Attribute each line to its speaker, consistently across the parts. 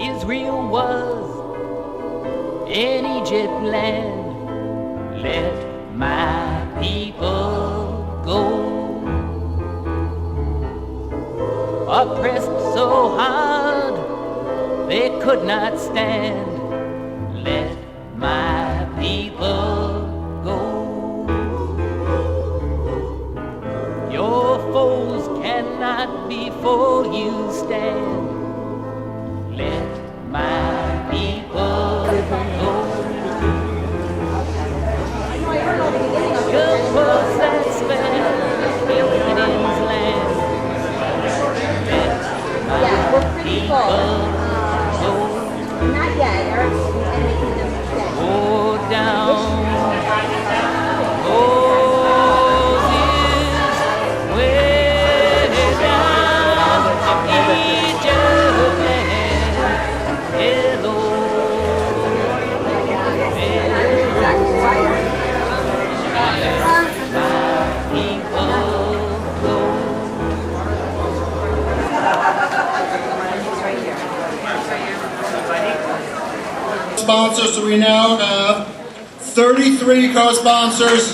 Speaker 1: Israel was in Egypt land. Let my people go. Oppressed so hard they could not stand. Let my people go. Your foes cannot before you stand. Let my people go. Good was that spell in Gideon's land. Let my people go.
Speaker 2: Not yet.
Speaker 1: Go down.
Speaker 3: Sponsors, so we now have 33 co-sponsors.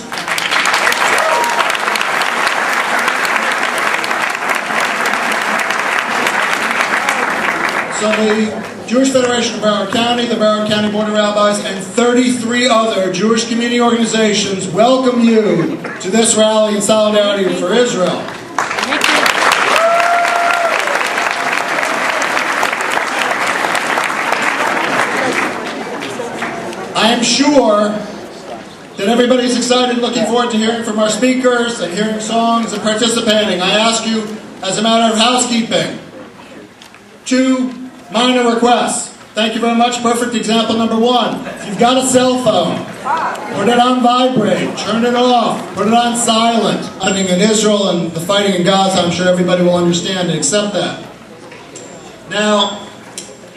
Speaker 3: So the Jewish Federation of Broward County, the Broward County Board of Rabbis, and 33 other Jewish community organizations welcome you to this rally in solidarity for Israel. I am sure that everybody's excited, looking forward to hearing from our speakers and hearing songs and participating. I ask you, as a matter of housekeeping, 2 minor requests. Thank you very much. Perfect example number 1. If you've got a cell phone, put it on vibrate, turn it off, put it on silent. Happening in Israel and the fighting in Gaza, I'm sure everybody will understand and accept that. Now,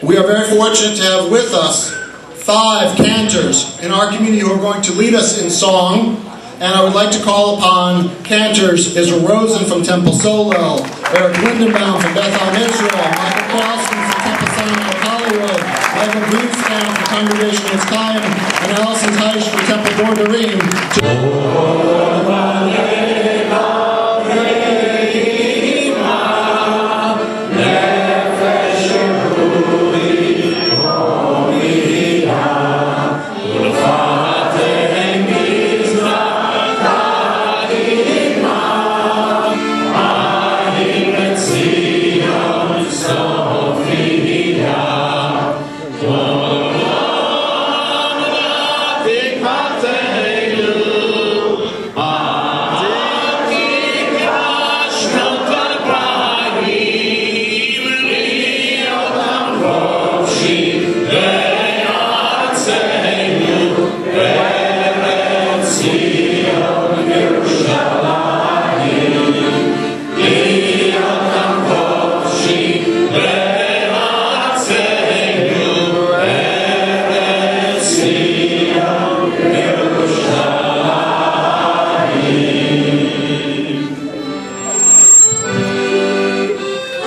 Speaker 3: we are very fortunate to have with us 5 cantors in our community who are going to lead us in song. And I would like to call upon cantors Israel Rosen from Temple Solel, Eric Lindenbaum from Beth El Israel, Michael Carlson from Temple Sinai of Hollywood, Michael Greenspan from Congregation of Chaim, and Allison Teich from Temple Dorderim.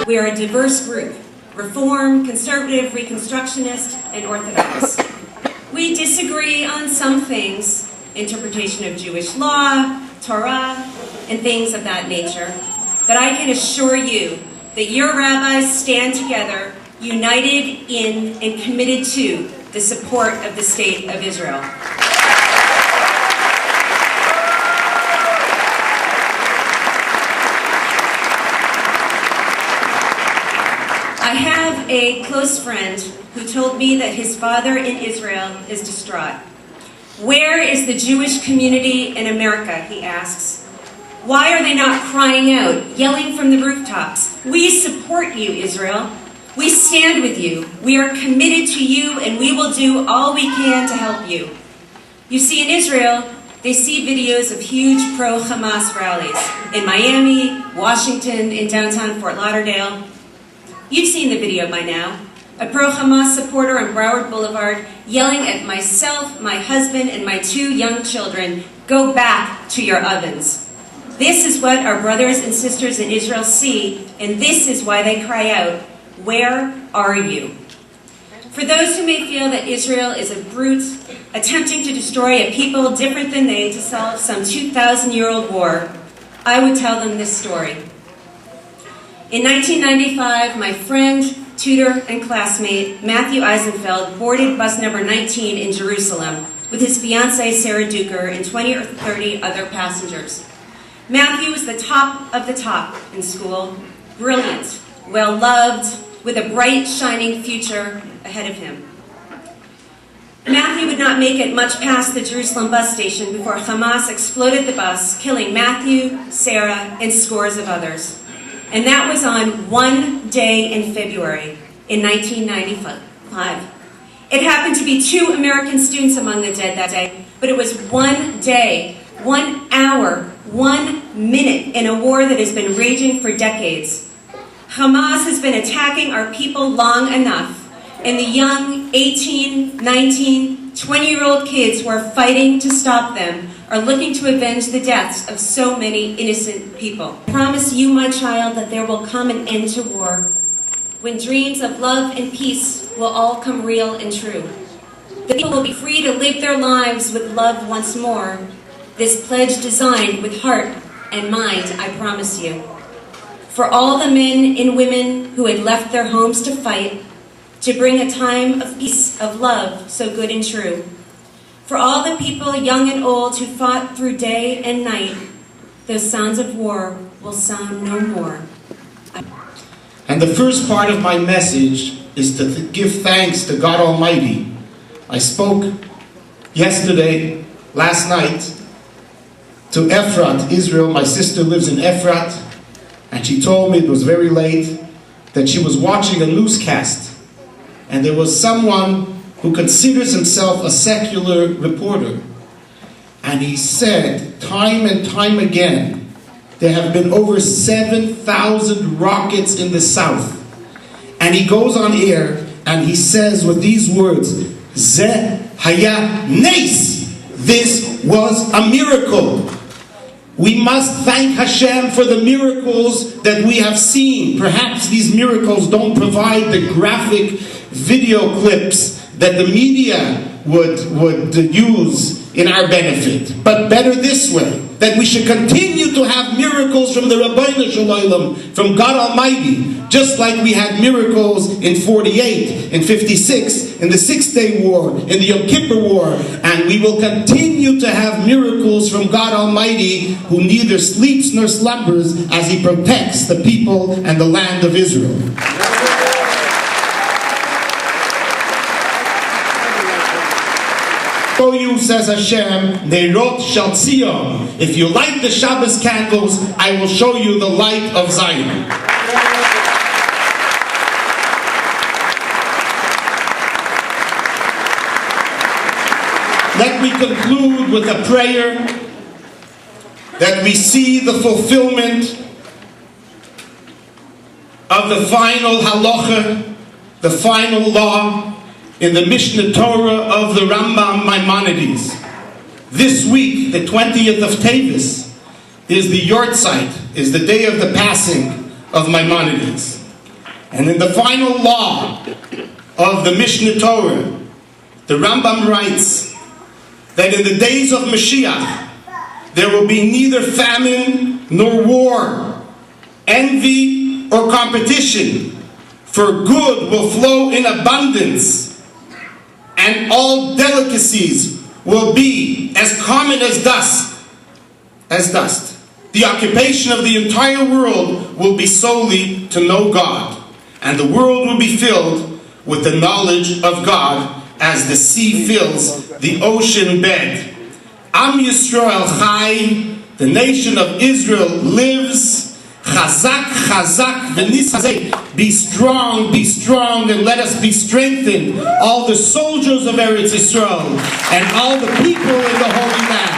Speaker 4: We are a diverse group, Reform, Conservative, Reconstructionist, and Orthodox. We disagree on some things, interpretation of Jewish law, Torah, and things of that nature. But I can assure you that your rabbis stand together, united in and committed to the support of the State of Israel. I have a close friend who told me that his father in Israel is distraught. Where is the Jewish community in America, he asks. Why are they not crying out, yelling from the rooftops? We support you, Israel. We stand with you. We are committed to you, and we will do all we can to help you. You see, in Israel, they see videos of huge pro-Hamas rallies in Miami, Washington, in downtown Fort Lauderdale. You've seen the video by now. A pro-Hamas supporter on Broward Boulevard yelling at myself, my husband, and my 2 young children, "Go back to your ovens." This is what our brothers and sisters in Israel see, and this is why they cry out, "Where are you?" For those who may feel that Israel is a brute attempting to destroy a people different than they to solve some 2,000-year-old war, I would tell them this story. In 1995, my friend, tutor, and classmate, Matthew Eisenfeld, boarded bus number 19 in Jerusalem with his fiancée, Sarah Duker, and 20 or 30 other passengers. Matthew was the top of the top in school, brilliant, well-loved, with a bright, shining future ahead of him. Matthew would not make it much past the Jerusalem bus station before Hamas exploded the bus, killing Matthew, Sarah, and scores of others. And that was on one day in February in 1995. It happened to be 2 American students among the dead that day, but it was one day, 1 hour, 1 minute in a war that has been raging for decades. Hamas has been attacking our people long enough, and the young 18, 19, 20-year-old kids who are fighting to stop them are looking to avenge the deaths of so many innocent people. I promise you, my child, that there will come an end to war, when dreams of love and peace will all come real and true. The people will be free to live their lives with love once more. This pledge designed with heart and mind, I promise you. For all the men and women who had left their homes to fight, to bring a time of peace, of love, so good and true. For all the people, young and old, who fought through day and night, those sounds of war will sound no more.
Speaker 2: And the first part of my message is to give thanks to God Almighty. I spoke last night, to Efrat, Israel. My sister lives in Efrat, and she told me, it was very late, that she was watching a newscast, and there was someone who considers himself a secular reporter, and he said time and time again, there have been over 7,000 rockets in the south. And he goes on air and he says with these words, Ze haya nes. This was a miracle. We must thank Hashem for the miracles that we have seen. Perhaps these miracles don't provide the graphic video clips that the media would use in our benefit. But better this way, that we should continue to have miracles from the Rabbeinu Shalom, from God Almighty, just like we had miracles in 48, in 56, in the 6-Day War, in the Yom Kippur War, and we will continue to have miracles from God Almighty, who neither sleeps nor slumbers, as He protects the people and the land of Israel. Show you, says Hashem, Neirot Shel Tzion. If you light the Shabbos candles, I will show you the light of Zion. Let me conclude with a prayer that we see the fulfillment of the final halacha, the final law, in the Mishnah Torah of the Rambam Maimonides. This week, the 20th of Tevis, is the Yortzeit, is the day of the passing of Maimonides. And in the final law of the Mishnah Torah, the Rambam writes that in the days of Mashiach, there will be neither famine nor war, envy or competition, for good will flow in abundance, and all delicacies will be as common as dust. The occupation of the entire world will be solely to know God, and the world will be filled with the knowledge of God as the sea fills the ocean bed. Am Yisrael Chai, the nation of Israel lives. Chazak, chazak, v'nisazek. Be strong, and let us be strengthened. All the soldiers of Eretz Yisrael, and all the people in the Holy Land.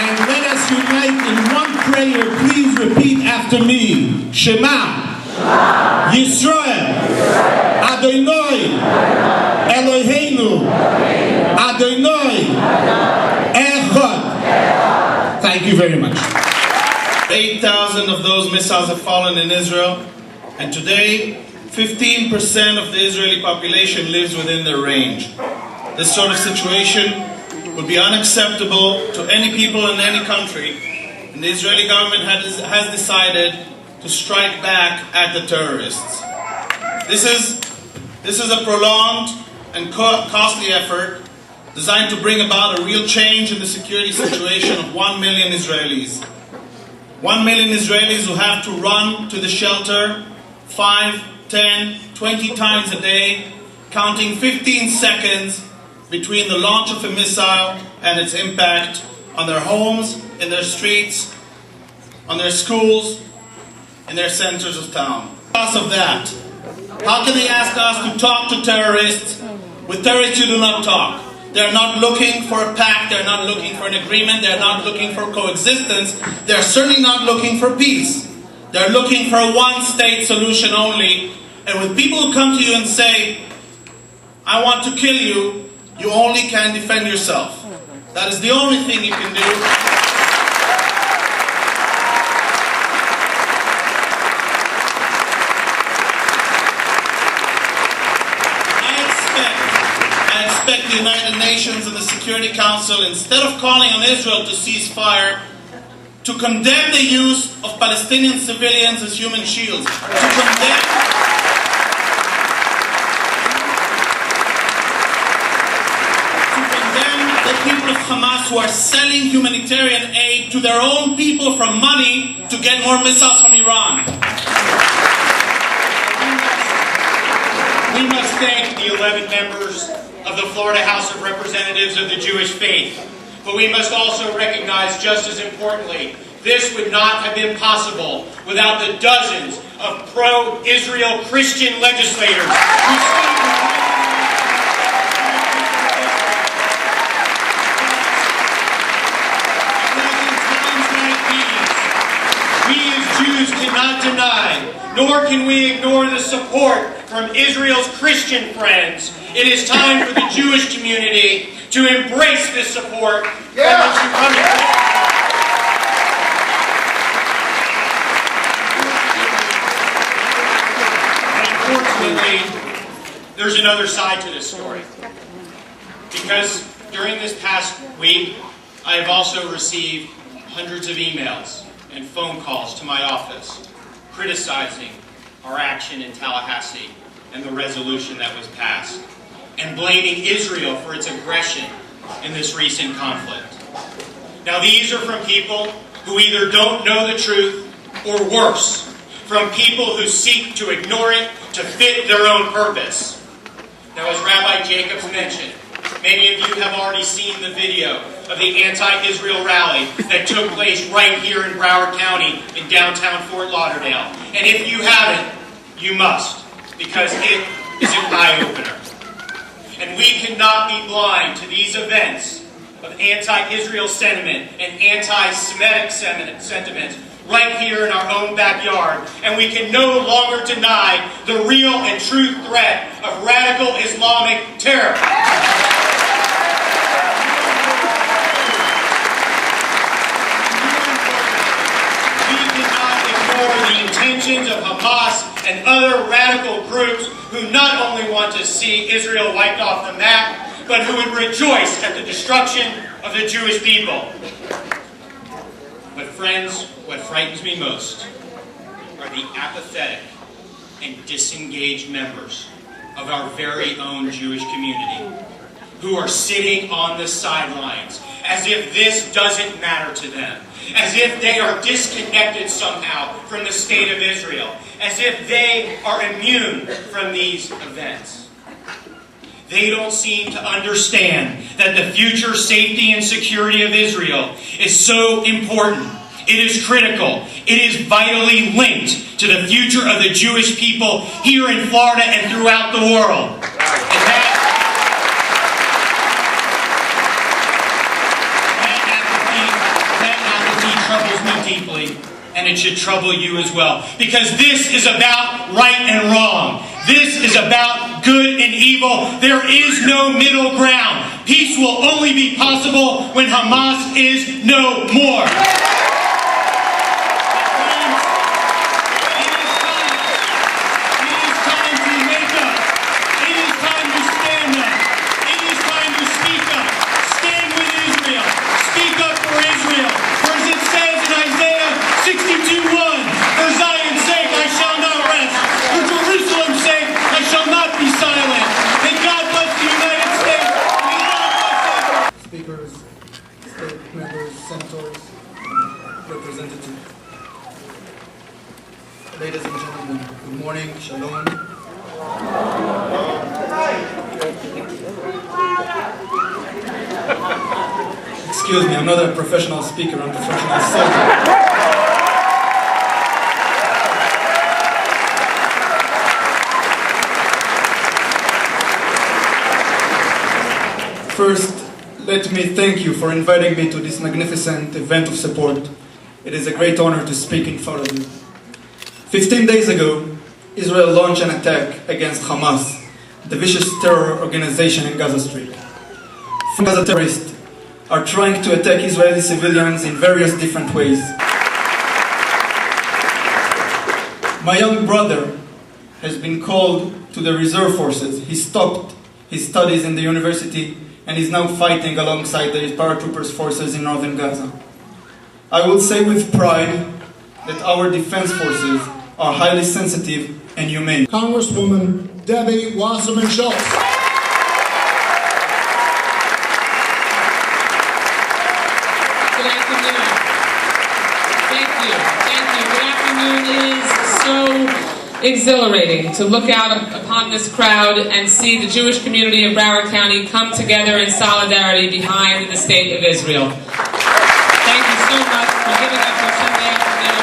Speaker 2: And let us unite in one prayer. Please repeat after me. Shema. Yisrael. Adonai. Eloheinu. Adonai Echad. Thank you very much.
Speaker 5: 8,000 of those missiles have fallen in Israel, and today 15% of the Israeli population lives within their range. This sort of situation would be unacceptable to any people in any country, and the Israeli government has decided to strike back at the terrorists. This is a prolonged and costly effort designed to bring about a real change in the security situation of 1 million Israelis. 1 million Israelis who have to run to the shelter 5, 10, 20 times a day, counting 15 seconds between the launch of a missile and its impact on their homes, in their streets, on their schools, in their centers of town. Because of that, how can they ask us to talk to terrorists? With terrorists you do not talk. They're not looking for a pact, they're not looking for an agreement, they're not looking for coexistence, they're certainly not looking for peace. They're looking for a one-state solution only. And when people who come to you and say, I want to kill you, you only can defend yourself. That is the only thing you can do. I expect the United Nations and the Security Council, instead of calling on Israel to cease fire, to condemn the use of Palestinian civilians as human shields, to condemn the people of Hamas who are selling humanitarian aid to their own people for money to get more missiles from Iran.
Speaker 6: We must thank the 11 members of the Florida House of Representatives of the Jewish faith. But we must also recognize, just as importantly, this would not have been possible without the dozens of pro-Israel Christian legislators who we as Jews cannot deny, nor can we ignore the support from Israel's Christian friends. It is time for the Jewish community to embrace this support. Unfortunately, there's another side to this story. Because during this past week, I have also received hundreds of emails and phone calls to my office criticizing our action in Tallahassee and the resolution that was passed, and blaming Israel for its aggression in this recent conflict. Now, these are from people who either don't know the truth, or worse, from people who seek to ignore it to fit their own purpose. Now, as Rabbi Jacobs mentioned, many of you have already seen the video of the anti-Israel rally that took place right here in Broward County in downtown Fort Lauderdale. And if you haven't, you must, because it is an eye-opener. And we cannot be blind to these events of anti-Israel sentiment and anti-Semitic sentiment right here in our own backyard. And we can no longer deny the real and true threat of radical Islamic terror. We cannot ignore the intentions of Hamas and other radical groups who not only want to see Israel wiped off the map, but who would rejoice at the destruction of the Jewish people. But friends, what frightens me most are the apathetic and disengaged members of our very own Jewish community who are sitting on the sidelines as if this doesn't matter to them, as if they are disconnected somehow from the state of Israel, as if they are immune from these events. They don't seem to understand that the future safety and security of Israel is so important. It is critical. It is vitally linked to the future of the Jewish people here in Florida and throughout the world. And that apathy troubles me deeply, and it should trouble you as well. Because this is about right and wrong. This is about good and evil. There is no middle ground. Peace will only be possible when Hamas is no more.
Speaker 7: Excuse me, I'm not a professional speaker, I'm a professional soldier. First, let me thank you for inviting me to this magnificent event of support. It is a great honor to speak in front of you. 15 days ago, Israel launched an attack against Hamas, the vicious terror organization in Gaza Strip. Gaza terrorists are trying to attack Israeli civilians in various different ways. My young brother has been called to the reserve forces. He stopped his studies in the university and is now fighting alongside the paratroopers forces in northern Gaza. I will say with pride that our defense forces are highly sensitive and humane.
Speaker 3: Congresswoman Debbie Wasserman Schultz.
Speaker 8: Good afternoon. Thank you. Good afternoon. It is so exhilarating to look out upon this crowd and see the Jewish community of Broward County come together in solidarity behind the State of Israel. Thank you so much for giving up your Sunday afternoon.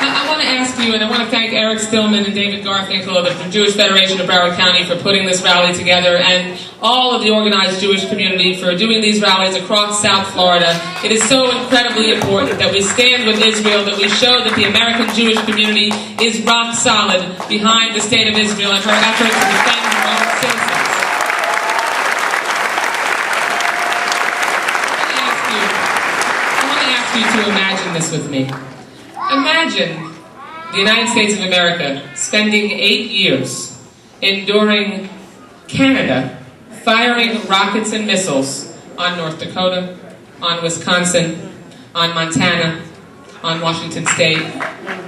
Speaker 8: I want to ask you, and I want to thank Eric Stillman and David Garfinkel of the Jewish Federation of Broward County for putting this rally together, and all of the organized Jewish community for doing these rallies across South Florida. It is so incredibly important that we stand with Israel, that we show that the American Jewish community is rock solid behind the State of Israel and her effort to defend her own citizens. I want to ask you to imagine this with me. Imagine the United States of America spending 8 years enduring Canada firing rockets and missiles on North Dakota, on Wisconsin, on Montana, on Washington State.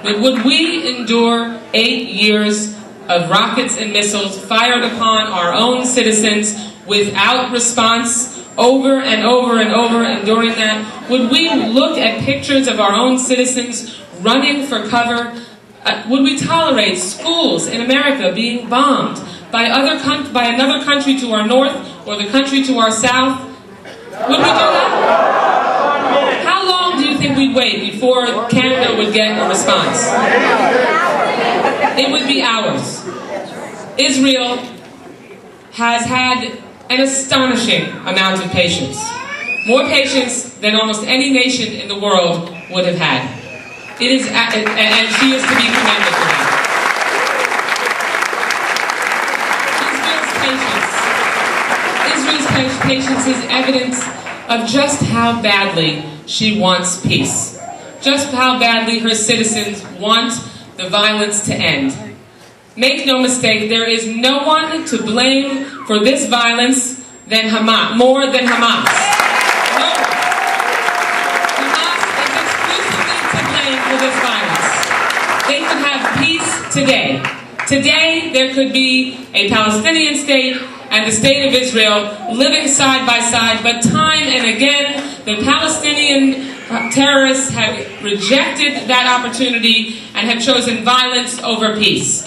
Speaker 8: Would we endure 8 years of rockets and missiles fired upon our own citizens without response over and over and over? And during that, would we look at pictures of our own citizens running for cover? Would we tolerate schools in America being bombed by another country to our north or the country to our south? Would we do that? How long do you think we'd wait before Canada would get a response? It would be hours. Israel has had an astonishing amount of patience. More patience than almost any nation in the world would have had. It is, and she is to be commended for that. Israel's patience is evidence of just how badly she wants peace. Just how badly her citizens want the violence to end. Make no mistake, there is no one to blame for this violence than Hamas, more than Hamas. No one. Hamas is exclusively to blame for this violence. They could have peace today. Today, there could be a Palestinian state and the State of Israel living side by side, but time and again, the Palestinian terrorists have rejected that opportunity and have chosen violence over peace.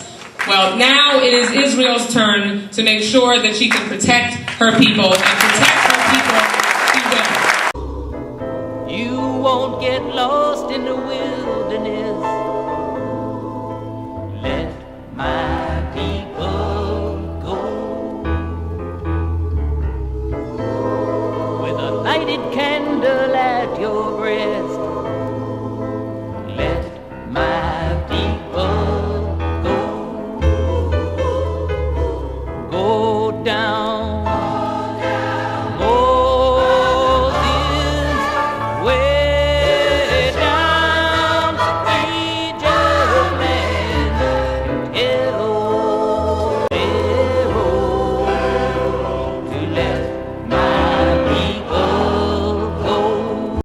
Speaker 8: Well, now it is Israel's turn to make sure that she can protect her people and protect her people. She will.
Speaker 1: You won't get lost in the wilderness. Let my people go. With a lighted candle at your breast. Let my people go down